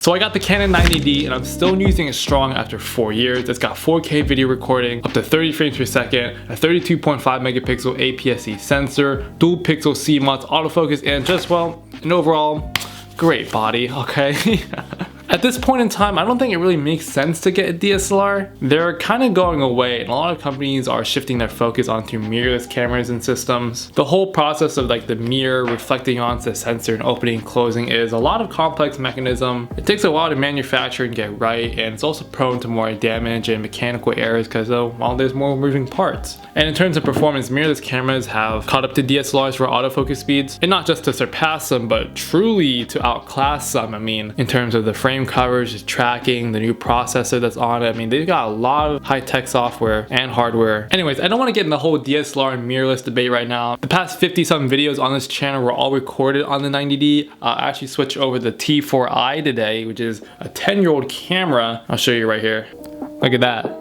So I got the Canon 90D and I'm still using it strong after 4 years. It's got 4K video recording, up to 30 frames per second, a 32.5 megapixel APS-C sensor, dual pixel CMOS autofocus, and just, well, an overall great body, okay? At this point in time, I don't think it really makes sense to get a DSLR. They're kind of going away and a lot of companies are shifting their focus onto mirrorless cameras and systems. The whole process of like the mirror reflecting onto the sensor and opening and closing is a lot of complex mechanism. It takes a while to manufacture and get right, and it's also prone to more damage and mechanical errors because well, there's more moving parts. And in terms of performance, mirrorless cameras have caught up to DSLRs for autofocus speeds, and not just to surpass them, but truly to outclass them. I mean, in terms of the frame coverage, the tracking, the new processor that's on it. I mean, they've got a lot of high-tech software and hardware. Anyways, I don't want to get in the whole DSLR and mirrorless debate right now. The past 50-something videos on this channel were all recorded on the 90D. I actually switched over the T4i today, which is a 10-year-old camera. I'll show you right here. Look at that.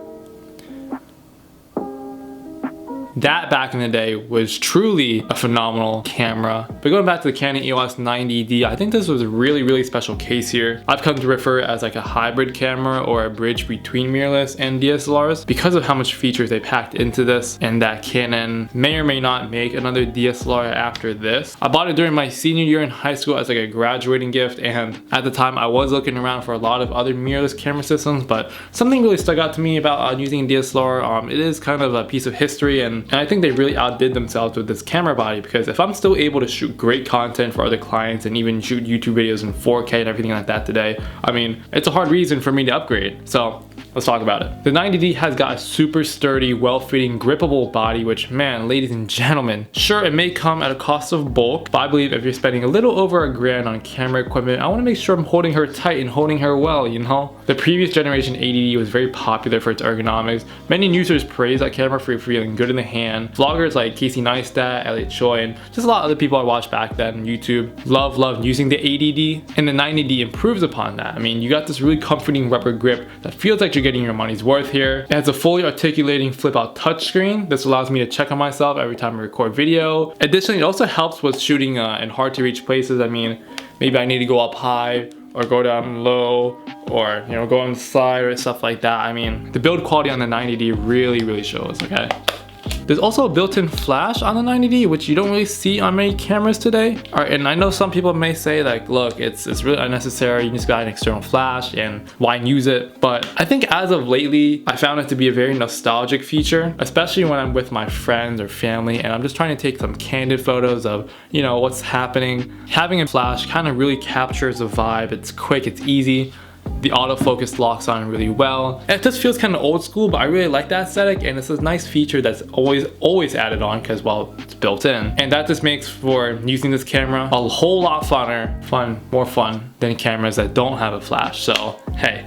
That back in the day was truly a phenomenal camera. But going back to the Canon EOS 90D, I think this was a really special case here. I've come to refer it as like a hybrid camera or a bridge between mirrorless and DSLRs because of how much features they packed into this, and that Canon may or may not make another DSLR after this. I bought it during my senior year in high school as like a graduating gift, and at the time I was looking around for a lot of other mirrorless camera systems, but something really stuck out to me about using a DSLR. It is kind of a piece of history, and I think they really outdid themselves with this camera body, because if I'm still able to shoot great content for other clients and even shoot YouTube videos in 4K and everything like that today, I mean, it's a hard reason for me to upgrade. So let's talk about it. The 90D has got a super sturdy, well-fitting, grippable body, which, man, ladies and gentlemen, sure, it may come at a cost of bulk, but I believe if you're spending a little over $1,000 on camera equipment, I want to make sure I'm holding her tight and holding her well, you know? The previous generation 80D was very popular for its ergonomics. Many users praise that camera for feeling good in the hand. Vloggers like Casey Neistat, Elliot Choi, and just a lot of other people I watched back then on YouTube loved using the 80D, and the 90D improves upon that. I mean, you got this really comforting rubber grip that feels like you're getting your money's worth here. It has a fully articulating flip-out touchscreen. This allows me to check on myself every time I record video. Additionally, it also helps with shooting in hard-to-reach places. I mean, maybe I need to go up high or go down low, or, you know, go on the side or stuff like that. I mean, the build quality on the 90D really shows, okay? There's also a built-in flash on the 90D, which you don't really see on many cameras today. Alright, and I know some people may say like, look, it's really unnecessary, you just got an external flash and why use it? But I think as of lately, I found it to be a very nostalgic feature, especially when I'm with my friends or family and I'm just trying to take some candid photos of, you know, what's happening. Having a flash kind of really captures the vibe. It's quick, it's easy. The autofocus locks on really well. It just feels kind of old school, but I really like that aesthetic, and it's a nice feature that's always added on because, well, it's built in. And that just makes for using this camera a whole lot more fun than cameras that don't have a flash. So, hey,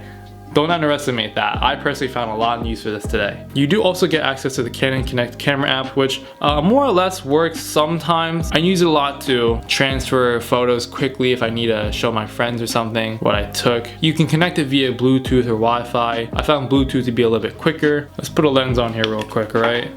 don't underestimate that. I personally found a lot of use for this today. You do also get access to the Canon Connect camera app, which more or less works sometimes. I use it a lot to transfer photos quickly if I need to show my friends or something what I took. You can connect it via Bluetooth or Wi-Fi. I found Bluetooth to be a little bit quicker. Let's put a lens on here real quick, alright?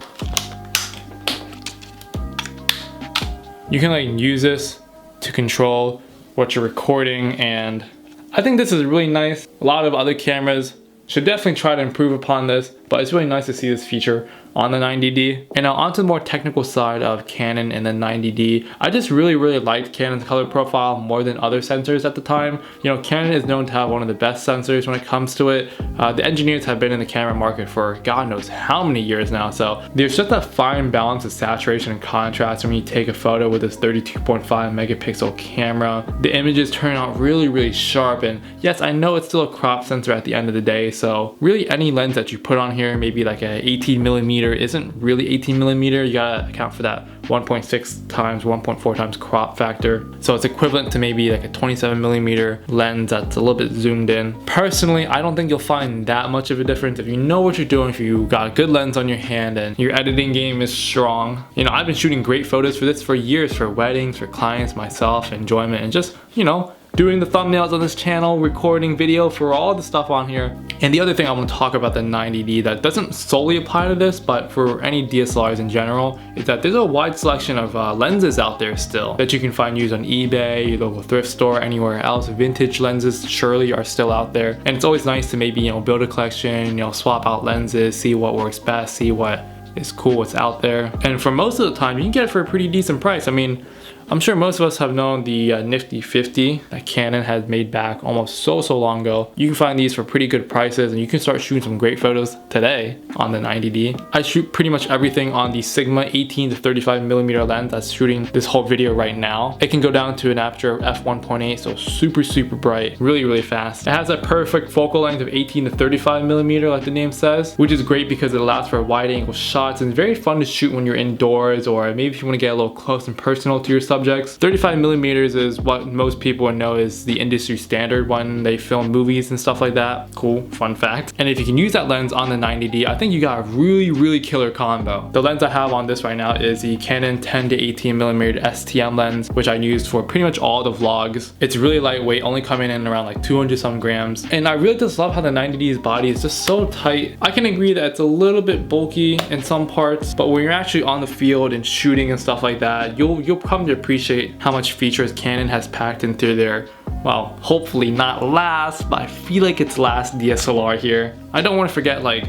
You can like use this to control what you're recording, and I think this is really nice. A lot of other cameras should definitely try to improve upon this, but it's really nice to see this feature on the 90D. And now onto the more technical side of Canon and the 90D. I just really liked Canon's color profile more than other sensors at the time. You know, Canon is known to have one of the best sensors when it comes to it. The engineers have been in the camera market for God knows how many years now, so there's just that fine balance of saturation and contrast when you take a photo with this 32.5 megapixel camera. The images turn out really sharp, and yes, I know it's still a crop sensor at the end of the day, so really any lens that you put on here, maybe like a 18mm, isn't really 18mm. You gotta account for that 1.6 times 1.4 times crop factor, so it's equivalent to maybe like a 27mm lens that's a little bit zoomed in. Personally, I don't think you'll find that much of a difference if you know what you're doing, if you got a good lens on your hand and your editing game is strong. You know, I've been shooting great photos for this for years, for weddings, for clients, myself, enjoyment, and just, you know, doing the thumbnails on this channel, recording video, for all the stuff on here. And the other thing I want to talk about the 90D that doesn't solely apply to this, but for any DSLRs in general, is that there's a wide selection of lenses out there still that you can find used on eBay, your local thrift store, anywhere else. Vintage lenses surely are still out there, and it's always nice to maybe, you know, build a collection, you know, swap out lenses, see what works best, see what is cool, what's out there. And for most of the time, you can get it for a pretty decent price. I mean, I'm sure most of us have known the Nifty 50 that Canon had made back almost so long ago. You can find these for pretty good prices, and you can start shooting some great photos today on the 90D. I shoot pretty much everything on the Sigma 18 to 35mm lens that's shooting this whole video right now. It can go down to an aperture of f1.8, so super bright, really fast. It has a perfect focal length of 18 to 35mm like the name says, which is great because it allows for wide angle shots and it's very fun to shoot when you're indoors, or maybe if you want to get a little close and personal to your subjects. 35mm is what most people would know is the industry standard when they film movies and stuff like that. Cool, fun fact. And if you can use that lens on the 90D, I think you got a really killer combo. The lens I have on this right now is the Canon 10 to 18mm STM lens, which I used for pretty much all the vlogs. It's really lightweight, only coming in around like 200 some grams. And I really just love how the 90D's body is just so tight. I can agree that it's a little bit bulky in some parts, but when you're actually on the field and shooting and stuff like that, you'll come to appreciate how much features Canon has packed into their, well, hopefully not last, but I feel like it's last DSLR here. I don't want to forget, like,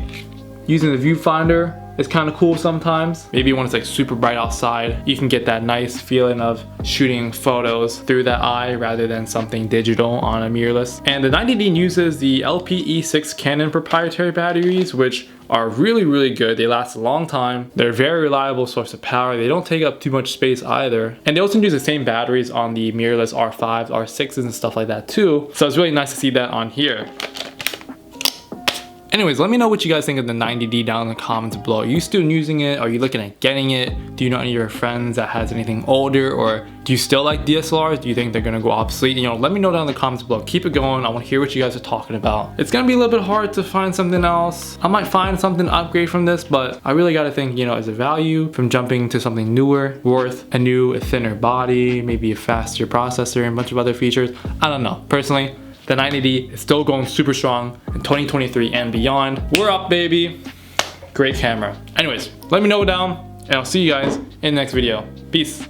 using the viewfinder is kind of cool sometimes. Maybe when it's like super bright outside, you can get that nice feeling of shooting photos through that eye rather than something digital on a mirrorless. And the 90D uses the LPE6 Canon proprietary batteries, which are really good. They last a long time. They're a very reliable source of power. They don't take up too much space either. And they also use the same batteries on the mirrorless R5s, R6s and stuff like that too. So it's really nice to see that on here. Anyways, let me know what you guys think of the 90D down in the comments below. Are you still using it? Are you looking at getting it? Do you know any of your friends that has anything older? Or do you still like DSLRs? Do you think they're gonna go obsolete? You know, let me know down in the comments below. Keep it going. I wanna hear what you guys are talking about. It's gonna be a little bit hard to find something else. I might find something to upgrade from this, but I really gotta think, you know, is it value from jumping to something newer, worth a new, thinner body, maybe a faster processor and a bunch of other features? I don't know. Personally, the 90D is still going super strong in 2023 and beyond. We're up, baby. Great camera. Anyways, let me know down, and I'll see you guys in the next video. Peace.